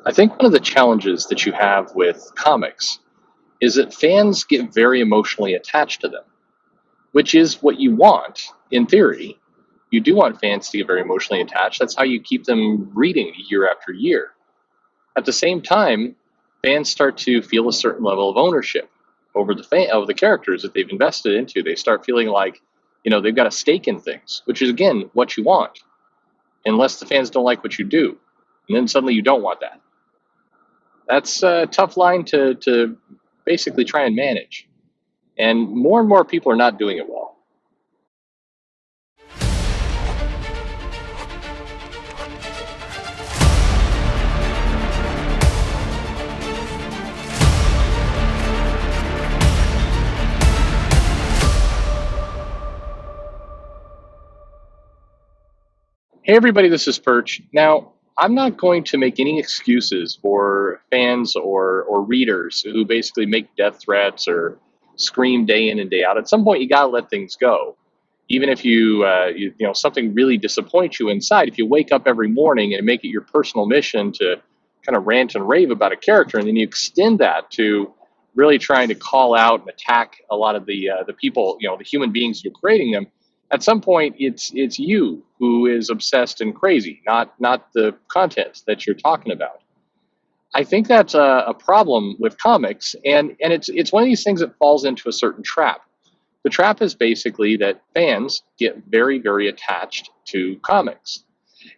I think one of the challenges that you have with comics is that fans get very emotionally attached to them, which is what you want in theory. You do want fans to get very emotionally attached. That's how you keep them reading year after year. At the same time, fans start to feel a certain level of ownership over the characters that they've invested into. They start feeling like, they've got a stake in things, which is again what you want, unless the fans don't like what you do, and then suddenly you don't want that. That's a tough line to basically try and manage. And more people are not doing it well. Hey, everybody, this is Perch. Now, I'm not going to make any excuses for fans or readers who basically make death threats or scream day in and day out. At some point, you got to let things go. Even if something really disappoints you inside, if you wake up every morning and make it your personal mission to kind of rant and rave about a character, and then you extend that to really trying to call out and attack a lot of the people, the human beings who are creating them, at some point it's you who is obsessed and crazy, not the content that you're talking about. I think that's a problem with comics, and it's one of these things that falls into a certain trap. The trap is basically that fans get very, very attached to comics.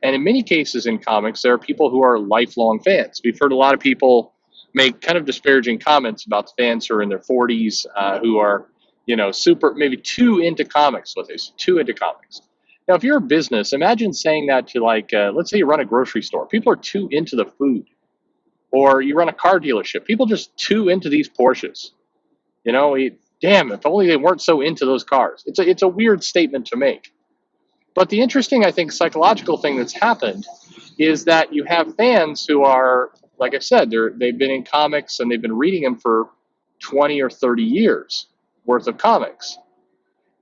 And in many cases in comics, there are people who are lifelong fans. We've heard a lot of people make kind of disparaging comments about the fans who are in their 40s, who are, super, maybe too into comics, what they say, too into comics. Now, if you're a business, imagine saying that to let's say you run a grocery store. People are too into the food. Or you run a car dealership. People just too into these Porsches. Damn, if only they weren't so into those cars. It's a weird statement to make. But the interesting, I think, psychological thing that's happened is that you have fans who are, like I said, they've been in comics and they've been reading them for 20 or 30 years worth of comics.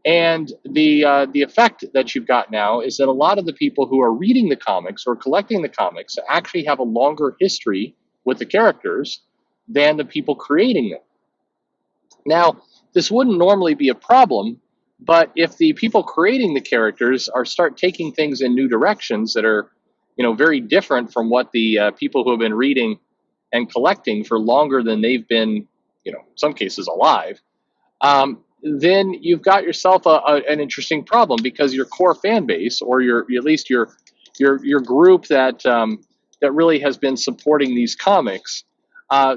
And the effect that you've got now is that a lot of the people who are reading the comics or collecting the comics actually have a longer history with the characters than the people creating them. Now, this wouldn't normally be a problem, but if the people creating the characters start taking things in new directions that are, very different from what the people who have been reading and collecting for longer than they've been, in some cases alive, then you've got yourself an interesting problem, because your core fan base, or at least your group that really has been supporting these comics,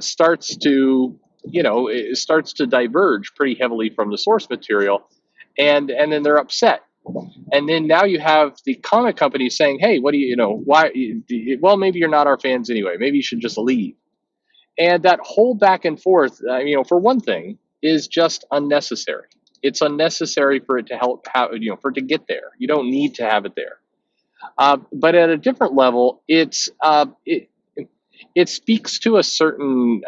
starts to it starts to diverge pretty heavily from the source material, and then they're upset. And then now you have the comic company saying, hey, what do why, well, maybe you're not our fans anyway, maybe you should just leave. And that whole back and forth, for one thing, is just unnecessary. It's unnecessary for it to for it to get there. You don't need to have it there. But at a different level, it speaks to a certain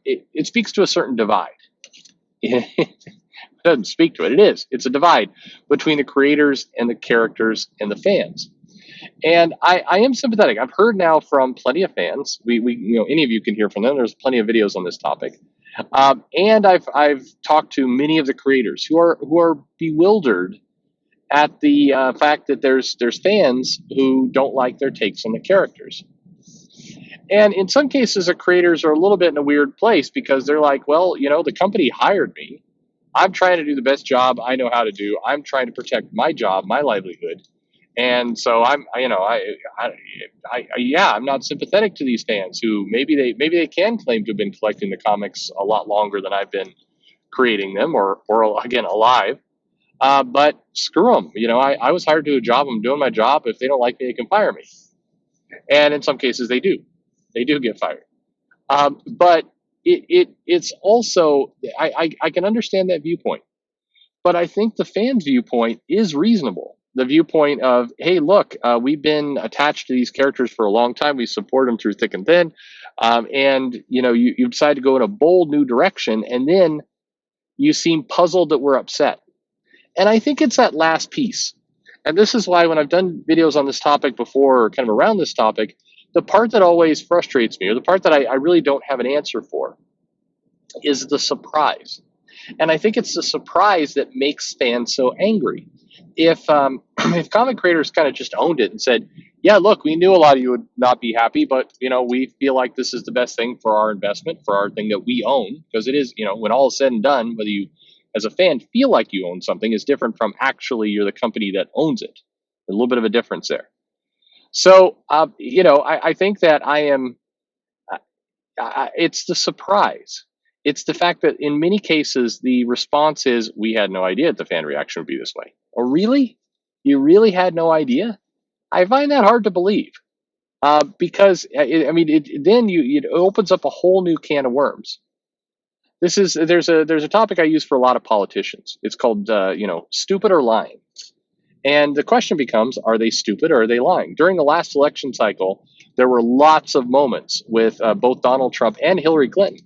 it speaks to a certain divide. It doesn't speak to it. It's a divide between the creators and the characters and the fans. And I am sympathetic. I've heard now from plenty of fans. We any of you can hear from them. There's plenty of videos on this topic. And I've talked to many of the creators who are bewildered at the fact that there's fans who don't like their takes on the characters. And in some cases, the creators are a little bit in a weird place, because they're like, well, the company hired me. I'm trying to do the best job I know how to do. I'm trying to protect my job, my livelihood. And so I'm not sympathetic to these fans who maybe they can claim to have been collecting the comics a lot longer than I've been creating them, or again, alive. But screw them. I was hired to do a job. I'm doing my job. If they don't like me, they can fire me. And in some cases, they do. They do get fired. But it's also, I can understand that viewpoint. But I think the fan's viewpoint is reasonable. The viewpoint of, hey, look, we've been attached to these characters for a long time. We support them through thick and thin. And, you decide to go in a bold new direction, and then you seem puzzled that we're upset. And I think it's that last piece. And this is why when I've done videos on this topic before, or kind of around this topic, the part that always frustrates me, or the part that I really don't have an answer for, is the surprise. And I think it's the surprise that makes fans so angry. If if comic creators kind of just owned it and said, "Yeah, look, we knew a lot of you would not be happy, but we feel like this is the best thing for our investment, for our thing that we own, because it is, when all is said and done, whether you as a fan feel like you own something is different from actually you're the company that owns it. A little bit of a difference there. So, I think that I am it's the surprise. It's the fact that in many cases the response is, "We had no idea the fan reaction would be this way." Oh, really? You really had no idea? I find that hard to believe, because then it opens up a whole new can of worms. There's a topic I use for a lot of politicians. It's called stupid or lying. And the question becomes, are they stupid or are they lying? During the last election cycle, there were lots of moments with both Donald Trump and Hillary Clinton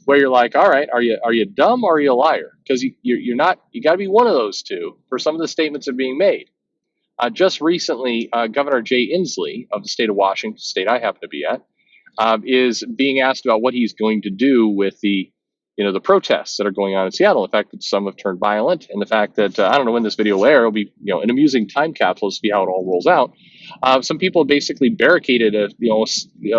where you're like, all right, are you dumb or are you a liar? Because you're not. You got to be one of those two for some of the statements that are being made. Just recently, Governor Jay Inslee of the state of Washington, state I happen to be at, is being asked about what he's going to do with the protests that are going on in Seattle. The fact that some have turned violent, and the fact that I don't know when this video will air. It'll be an amusing time capsule to see how it all rolls out. Some people basically barricaded a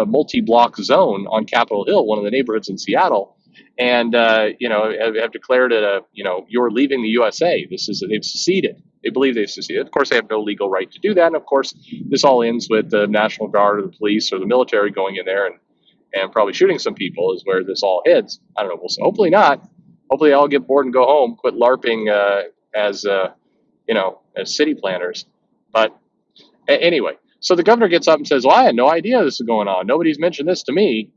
multi-block zone on Capitol Hill, one of the neighborhoods in Seattle, and have declared it you're leaving the USA. They've seceded. They believe they've seceded. Of course, they have no legal right to do that. And of course, this all ends with the National Guard or the police or the military going in there and probably shooting some people is where this all heads. I don't know. We'll see. Hopefully not. Hopefully, they all get bored and go home, quit LARPing as city planners. But anyway, so the governor gets up and says, "Well, I had no idea this was going on. Nobody's mentioned this to me."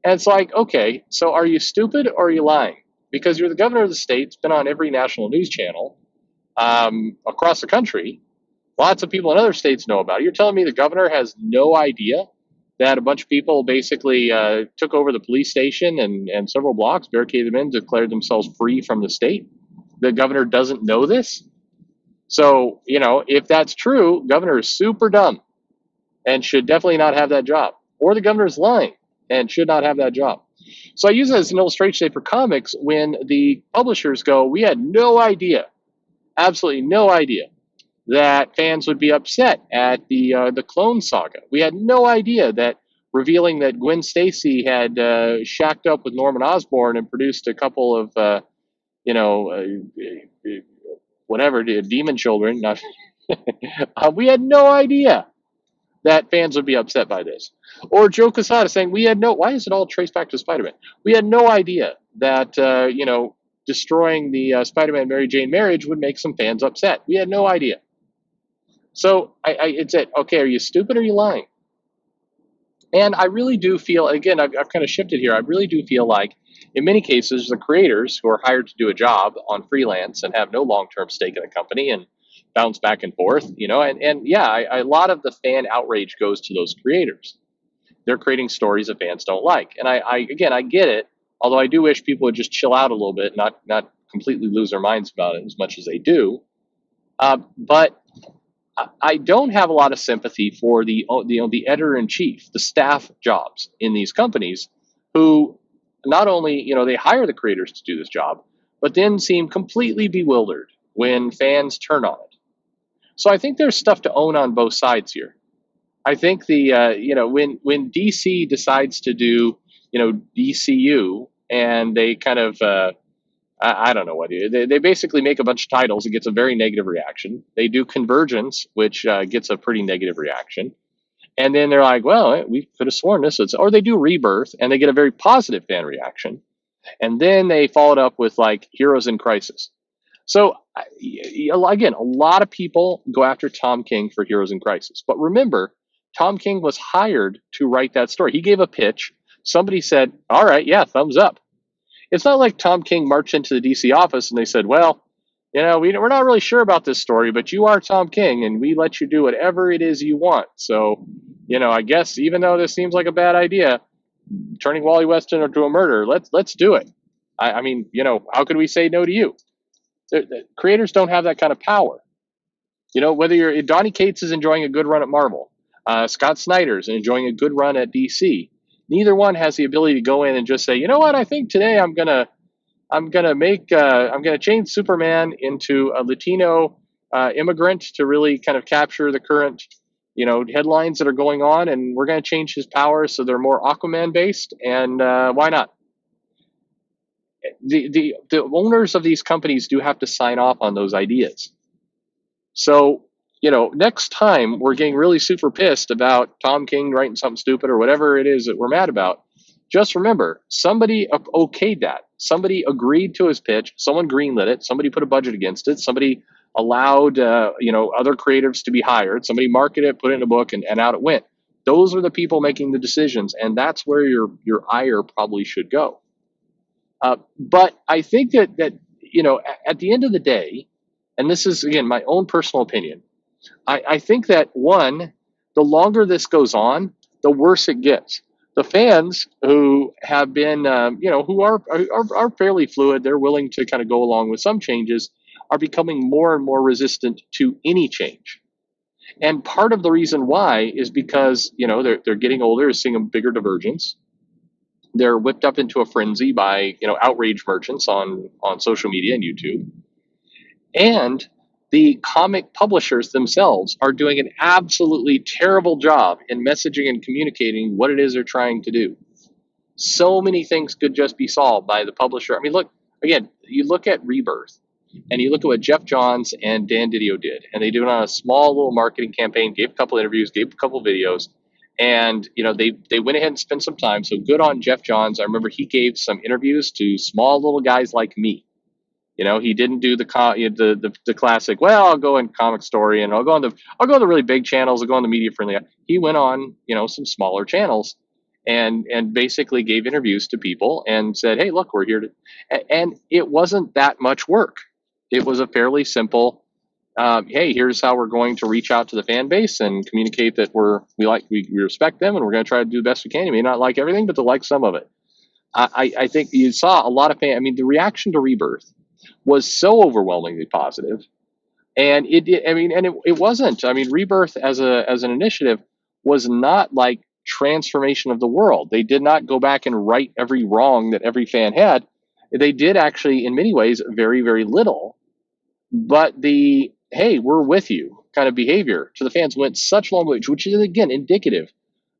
And it's like, okay, so are you stupid or are you lying? Because you're the governor of the state. It's been on every national news channel across the country. Lots of people in other states know about it. You're telling me the governor has no idea that a bunch of people basically took over the police station and several blocks, barricaded them in, declared themselves free from the state? The governor doesn't know this? So, if that's true, governor is super dumb and should definitely not have that job. Or the governor is lying and should not have that job. So I use it as an illustration for comics when the publishers go, "We had no idea, absolutely no idea, that fans would be upset at the Clone Saga. We had no idea that revealing that Gwen Stacy had shacked up with Norman Osborn and produced a couple of whatever demon children. Not we had no idea that fans would be upset by this." Or Joe Quesada saying, why is it all traced back to Spider-Man? We had no idea that, destroying the Spider-Man Mary Jane marriage would make some fans upset. We had no idea. So it's okay, are you stupid or are you lying? And I really do feel, again, I've kind of shifted here. I really do feel like in many cases, the creators who are hired to do a job on freelance and have no long-term stake in the company and bounce back and forth, a lot of the fan outrage goes to those creators. They're creating stories that fans don't like. And I get it, although I do wish people would just chill out a little bit, not completely lose their minds about it as much as they do. But I don't have a lot of sympathy for the editor-in-chief, the staff jobs in these companies who not only, they hire the creators to do this job, but then seem completely bewildered when fans turn on it. So I think there's stuff to own on both sides here. I think when DC decides to do, DCU, and they kind of, I don't know what they basically make a bunch of titles. It gets a very negative reaction. They do Convergence, which gets a pretty negative reaction. And then they're like, well, we could have sworn this was, or they do Rebirth and they get a very positive fan reaction. And then they follow it up with like Heroes in Crisis. So again, a lot of people go after Tom King for Heroes in Crisis. But remember, Tom King was hired to write that story. He gave a pitch. Somebody said, all right, yeah, thumbs up. It's not like Tom King marched into the DC office and they said, well, we're not really sure about this story, but you are Tom King and we let you do whatever it is you want. So, I guess even though this seems like a bad idea, turning Wally West into a murderer, let's do it. I mean, how could we say no to you? The creators don't have that kind of power. Whether Donny Cates is enjoying a good run at Marvel. Scott Snyder's enjoying a good run at DC. Neither one has the ability to go in and just say, you know what, I think today I'm gonna change Superman into a Latino immigrant to really kind of capture the current, headlines that are going on, and we're gonna change his powers so they're more Aquaman based. And why not? The owners of these companies do have to sign off on those ideas. So, next time we're getting really super pissed about Tom King writing something stupid or whatever it is that we're mad about, just remember somebody okayed that. Somebody agreed to his pitch. Someone greenlit it. Somebody put a budget against it. Somebody allowed, other creatives to be hired. Somebody marketed it, put it in a book, and out it went. Those are the people making the decisions, and that's where your ire probably should go. But I think that at the end of the day, and this is again my own personal opinion, I think that one, the longer this goes on, the worse it gets. The fans who have been, who are fairly fluid, they're willing to kind of go along with some changes, are becoming more and more resistant to any change. And part of the reason why is because they're getting older, seeing a bigger divergence. They're whipped up into a frenzy by outrage merchants on social media and YouTube, and the comic publishers themselves are doing an absolutely terrible job in messaging and communicating what it is they're trying to do. So many things could just be solved by the publisher. I mean, look, again, you look at Rebirth and you look at what Jeff Johns and Dan Didio did, and they do it on a small little marketing campaign, gave a couple interviews, gave a couple videos, and they went ahead and spent some time. So good on Jeff Johns. I remember he gave some interviews to small little guys like me. He didn't do the classic. Well, I'll go in Comic Story and I'll go on the really big channels. I'll go on the media friendly. He went on some smaller channels and basically gave interviews to people and said, hey, look, we're here to. And it wasn't that much work. It was a fairly simple. Hey, here's how we're going to reach out to the fan base and communicate that we respect them and we're going to try to do the best we can. You may not like everything, but to like some of it. I think you saw a lot of fans. I mean, the reaction to Rebirth was so overwhelmingly positive, and it wasn't. I mean, Rebirth as an initiative was not like transformation of the world. They did not go back and right every wrong that every fan had. They did actually, in many ways, very, very little. But the hey, we're with you kind of behavior to the fans went such long ways, which is again indicative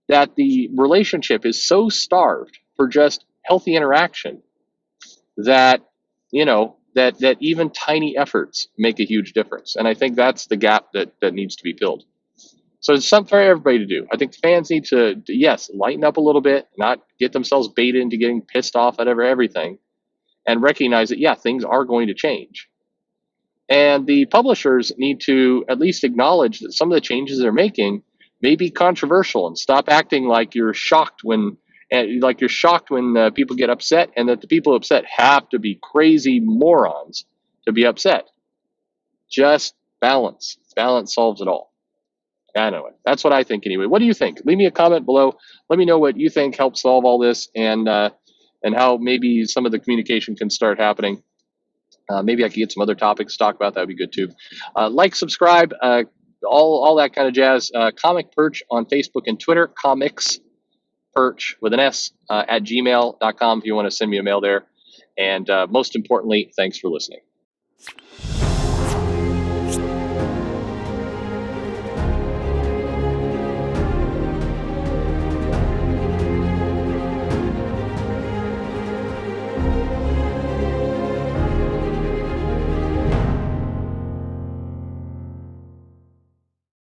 that the relationship is so starved for just healthy interaction that that even tiny efforts make a huge difference. And I think that's the gap that needs to be filled. So it's something for everybody to do. I think fans need to, yes, lighten up a little bit, not get themselves baited into getting pissed off at everything, and recognize that, yeah, things are going to change. And the publishers need to at least acknowledge that some of the changes they're making may be controversial and stop acting like you're shocked when people get upset, and that the people upset have to be crazy morons to be upset. Just balance. Balance solves it all. Anyway, that's what I think anyway. What do you think? Leave me a comment below. Let me know what you think helps solve all this, and how maybe some of the communication can start happening. Maybe I could get some other topics to talk about. That would be good too. Like, subscribe, all that kind of jazz. Comic Perch on Facebook and Twitter. Comics Perch with an S at gmail.com if you want to send me a mail there. And most importantly, thanks for listening.